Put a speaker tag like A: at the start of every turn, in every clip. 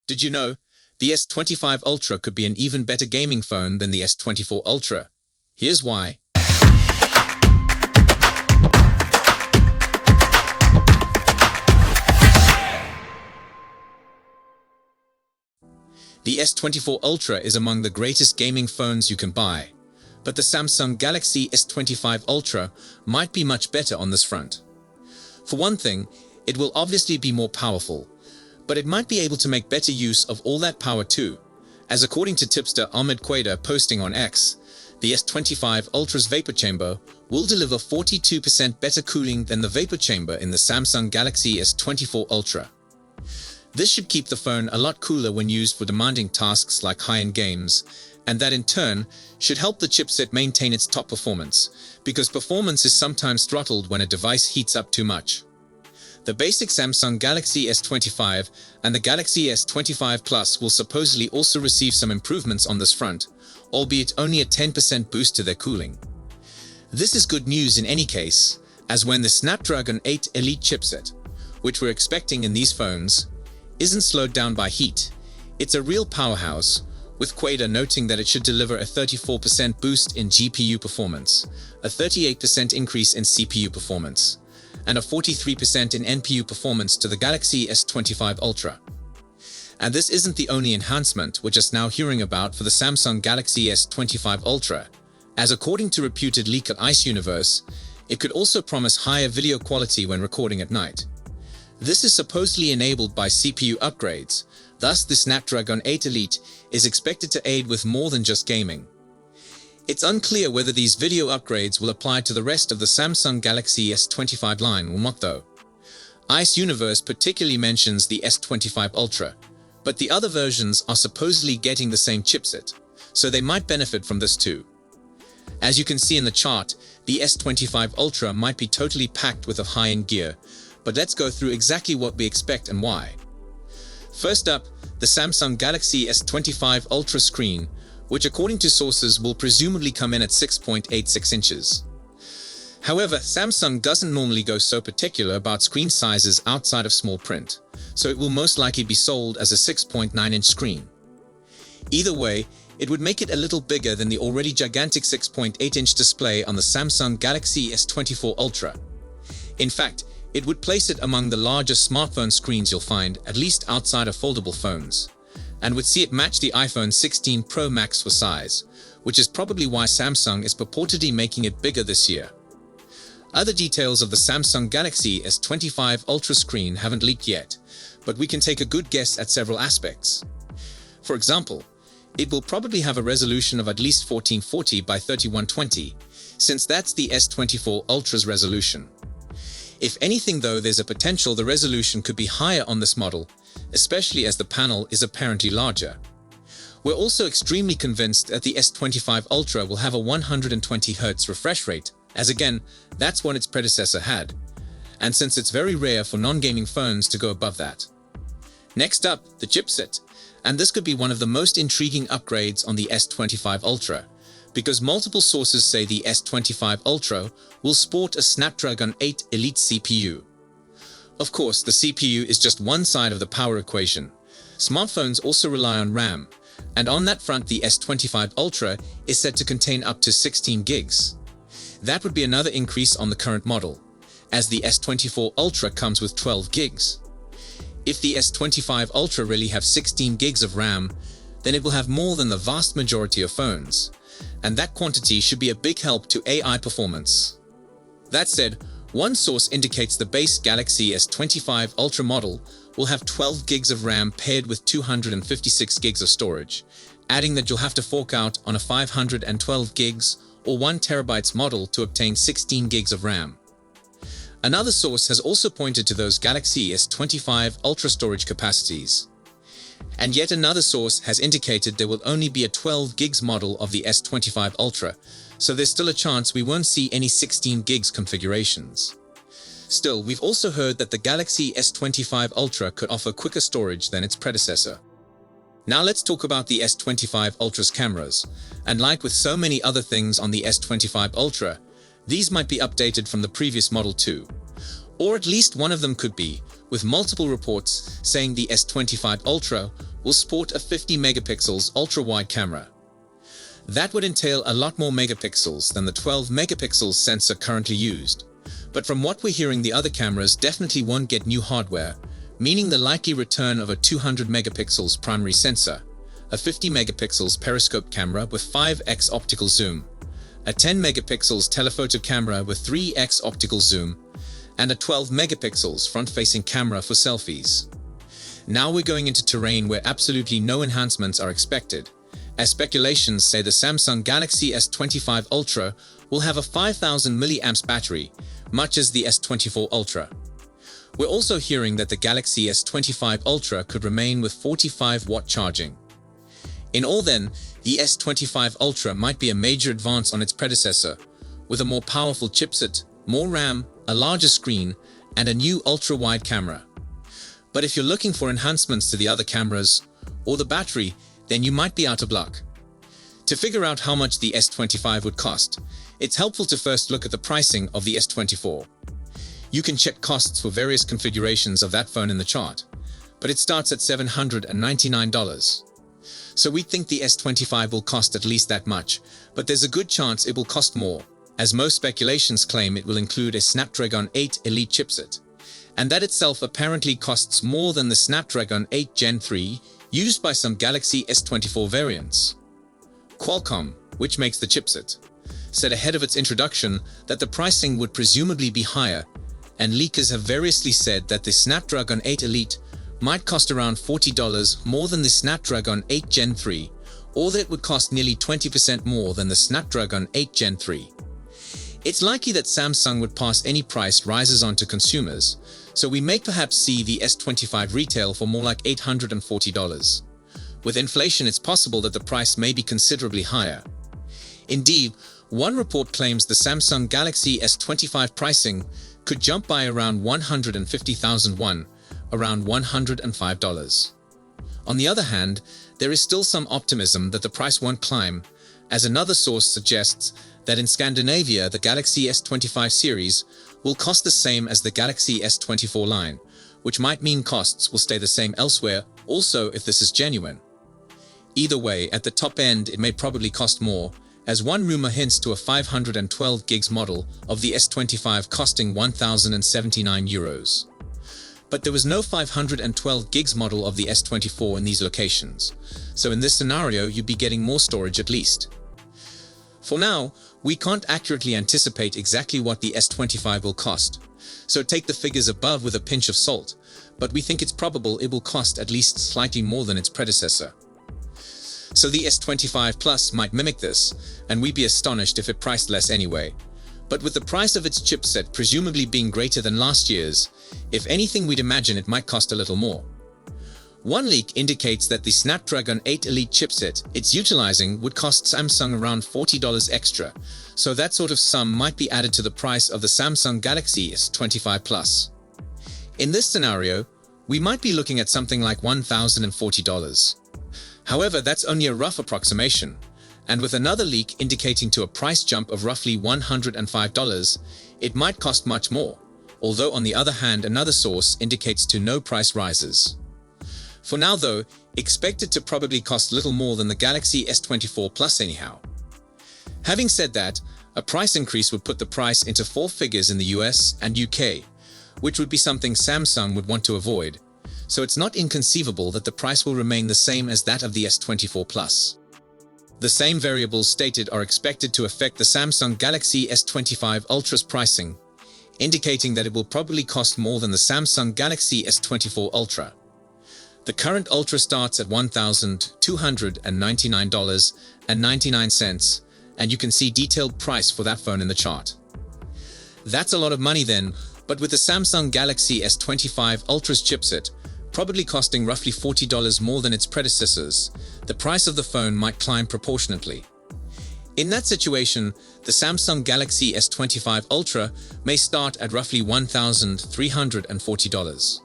A: Did you know? The S25 Ultra could be an even better gaming phone than the S24 Ultra. Here's why. The S24 Ultra is among the greatest gaming phones you can buy, but the Samsung Galaxy S25 Ultra might be much better on this front. For one thing, it will obviously be more powerful, but it might be able to make better use of all that power too, as according to tipster Ahmed Quader posting on X, the S25 Ultra's vapor chamber will deliver 42% better cooling than the vapor chamber in the Samsung Galaxy S24 Ultra. This should keep the phone a lot cooler when used for demanding tasks like high-end games, and that in turn should help the chipset maintain its top performance, because performance is sometimes throttled when a device heats up too much. The basic Samsung Galaxy S25 and the Galaxy S25 Plus will supposedly also receive some improvements on this front, albeit only a 10% boost to their cooling. This is good news in any case, as when the Snapdragon 8 Elite chipset, which we're expecting in these phones, isn't slowed down by heat. It's a real powerhouse, with Quader noting that it should deliver a 34% boost in GPU performance, a 38% increase in CPU performance, and a 43% in NPU performance to the Galaxy S25 Ultra. And this isn't the only enhancement we're just now hearing about for the Samsung Galaxy S25 Ultra, as according to reputed leak at Ice Universe, it could also promise higher video quality when recording at night. This is supposedly enabled by CPU upgrades, thus the Snapdragon 8 Elite is expected to aid with more than just gaming. It's unclear whether these video upgrades will apply to the rest of the Samsung Galaxy S25 line or not though. Ice Universe particularly mentions the S25 Ultra, but the other versions are supposedly getting the same chipset, so they might benefit from this too. As you can see in the chart, the S25 Ultra might be totally packed with high-end gear, but let's go through exactly what we expect and why. First up, the Samsung Galaxy S25 Ultra screen, which according to sources will presumably come in at 6.86 inches. However, Samsung doesn't normally go so particular about screen sizes outside of small print, so it will most likely be sold as a 6.9-inch screen. Either way, it would make it a little bigger than the already gigantic 6.8-inch display on the Samsung Galaxy S24 Ultra. In fact, it would place it among the largest smartphone screens you'll find, at least outside of foldable phones, and would see it match the iPhone 16 Pro Max for size, which is probably why Samsung is purportedly making it bigger this year. Other details of the Samsung Galaxy S25 Ultra screen haven't leaked yet, but we can take a good guess at several aspects. For example, it will probably have a resolution of at least 1440 by 3120, since that's the S24 Ultra's resolution. If anything though, there's a potential the resolution could be higher on this model, especially as the panel is apparently larger. We're also extremely convinced that the S25 Ultra will have a 120Hz refresh rate, as again, that's what its predecessor had, and since it's very rare for non-gaming phones to go above that. Next up, the chipset, and this could be one of the most intriguing upgrades on the S25 Ultra, because multiple sources say the S25 Ultra will sport a Snapdragon 8 Elite CPU. Of course, the CPU is just one side of the power equation. Smartphones also rely on RAM, and on that front the S25 Ultra is said to contain up to 16 gigs. That would be another increase on the current model, as the S24 Ultra comes with 12 gigs. If the S25 Ultra really have 16 gigs of RAM, then it will have more than the vast majority of phones, and that quantity should be a big help to AI performance. That said, one source indicates the base Galaxy S25 Ultra model will have 12 gigs of RAM paired with 256 gigs of storage, adding that you'll have to fork out on a 512 gigs or 1 terabytes model to obtain 16 gigs of RAM. Another source has also pointed to those Galaxy S25 Ultra storage capacities. And yet another source has indicated there will only be a 12 gigs model of the S25 Ultra, so there's still a chance we won't see any 16 gigs configurations. Still, we've also heard that the Galaxy S25 Ultra could offer quicker storage than its predecessor. Now let's talk about the S25 Ultra's cameras, and like with so many other things on the S25 Ultra, these might be updated from the previous model too. Or at least one of them could be, with multiple reports saying the S25 Ultra will sport a 50 megapixels ultra-wide camera. That would entail a lot more megapixels than the 12 megapixels sensor currently used. But from what we're hearing, the other cameras definitely won't get new hardware, meaning the likely return of a 200 megapixels primary sensor, a 50 megapixels periscope camera with 5x optical zoom, a 10 megapixels telephoto camera with 3x optical zoom, and a 12 megapixels front-facing camera for selfies. Now we're going into terrain where absolutely no enhancements are expected, as speculations say the Samsung Galaxy S25 Ultra will have a 5000 mAh battery, much as the S24 Ultra. We're also hearing that the Galaxy S25 Ultra could remain with 45-watt charging. In all then, the S25 Ultra might be a major advance on its predecessor, with a more powerful chipset, more RAM, a larger screen, and a new ultra-wide camera. But if you're looking for enhancements to the other cameras, or the battery, then you might be out of luck. To figure out how much the S25 would cost, it's helpful to first look at the pricing of the S24. You can check costs for various configurations of that phone in the chart, but it starts at $799. So we think the S25 will cost at least that much, but there's a good chance it will cost more, as most speculations claim it will include a Snapdragon 8 Elite chipset, and that itself apparently costs more than the Snapdragon 8 Gen 3 used by some Galaxy S24 variants. Qualcomm, which makes the chipset, said ahead of its introduction that the pricing would presumably be higher, and leakers have variously said that the Snapdragon 8 Elite might cost around $40 more than the Snapdragon 8 Gen 3, or that it would cost nearly 20% more than the Snapdragon 8 Gen 3. It's likely that Samsung would pass any price rises on to consumers, so we may perhaps see the S25 retail for more like $840. With inflation, it's possible that the price may be considerably higher. Indeed, one report claims the Samsung Galaxy S25 pricing could jump by around 150,000 won, around $105. On the other hand, there is still some optimism that the price won't climb, as another source suggests that in Scandinavia the Galaxy S25 series will cost the same as the Galaxy S24 line, which might mean costs will stay the same elsewhere also if this is genuine. Either way, at the top end it may probably cost more, as one rumor hints to a 512 gigs model of the S25 costing €1,079. But there was no 512 gigs model of the S24 in these locations, so in this scenario you'd be getting more storage at least. For now, we can't accurately anticipate exactly what the S25 will cost, so take the figures above with a pinch of salt, but we think it's probable it will cost at least slightly more than its predecessor. So the S25 Plus might mimic this, and we'd be astonished if it priced less anyway. But with the price of its chipset presumably being greater than last year's, if anything we'd imagine it might cost a little more. One leak indicates that the Snapdragon 8 Elite chipset it's utilizing would cost Samsung around $40 extra, so that sort of sum might be added to the price of the Samsung Galaxy S25 Plus. In this scenario, we might be looking at something like $1,040. However, that's only a rough approximation, and with another leak indicating to a price jump of roughly $105, it might cost much more, although on the other hand another source indicates to no price rises. For now though, expect it to probably cost little more than the Galaxy S24 Plus anyhow. Having said that, a price increase would put the price into four figures in the US and UK, which would be something Samsung would want to avoid, so it's not inconceivable that the price will remain the same as that of the S24 Plus. The same variables stated are expected to affect the Samsung Galaxy S25 Ultra's pricing, indicating that it will probably cost more than the Samsung Galaxy S24 Ultra. The current Ultra starts at $1,299.99, and you can see detailed price for that phone in the chart. That's a lot of money then, but with the Samsung Galaxy S25 Ultra's chipset probably costing roughly $40 more than its predecessors, the price of the phone might climb proportionately. In that situation, the Samsung Galaxy S25 Ultra may start at roughly $1,340.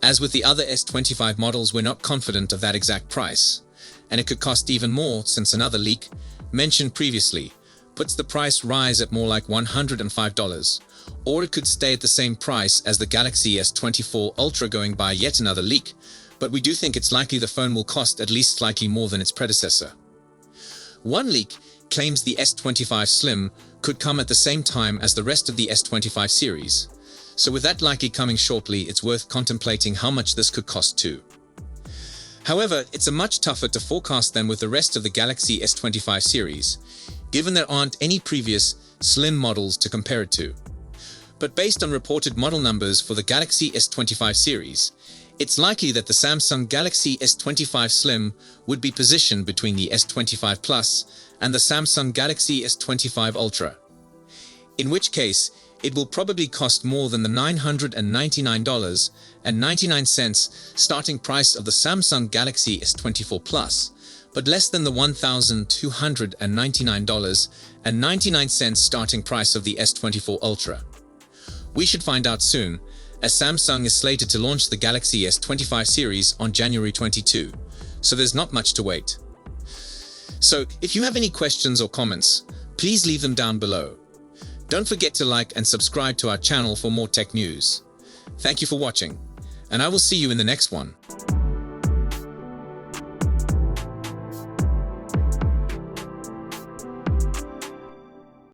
A: As with the other S25 models, we're not confident of that exact price, and it could cost even more since another leak, mentioned previously, puts the price rise at more like $105, or it could stay at the same price as the Galaxy S24 Ultra, going by yet another leak, but we do think it's likely the phone will cost at least slightly more than its predecessor. One leak claims the S25 Slim could come at the same time as the rest of the S25 series, so with that likely coming shortly, it's worth contemplating how much this could cost too. However, it's a much tougher to forecast than with the rest of the Galaxy S25 series, given there aren't any previous Slim models to compare it to. But based on reported model numbers for the Galaxy S25 series, it's likely that the Samsung Galaxy S25 Slim would be positioned between the S25 Plus and the Samsung Galaxy S25 Ultra, in which case it will probably cost more than the $999.99 starting price of the Samsung Galaxy S24 Plus, but less than the $1,299.99 starting price of the S24 Ultra. We should find out soon, as Samsung is slated to launch the Galaxy S25 series on January 22, so there's not much to wait. So, if you have any questions or comments, please leave them down below. Don't forget to like and subscribe to our channel for more tech news. Thank you for watching, and I will see you in the next one.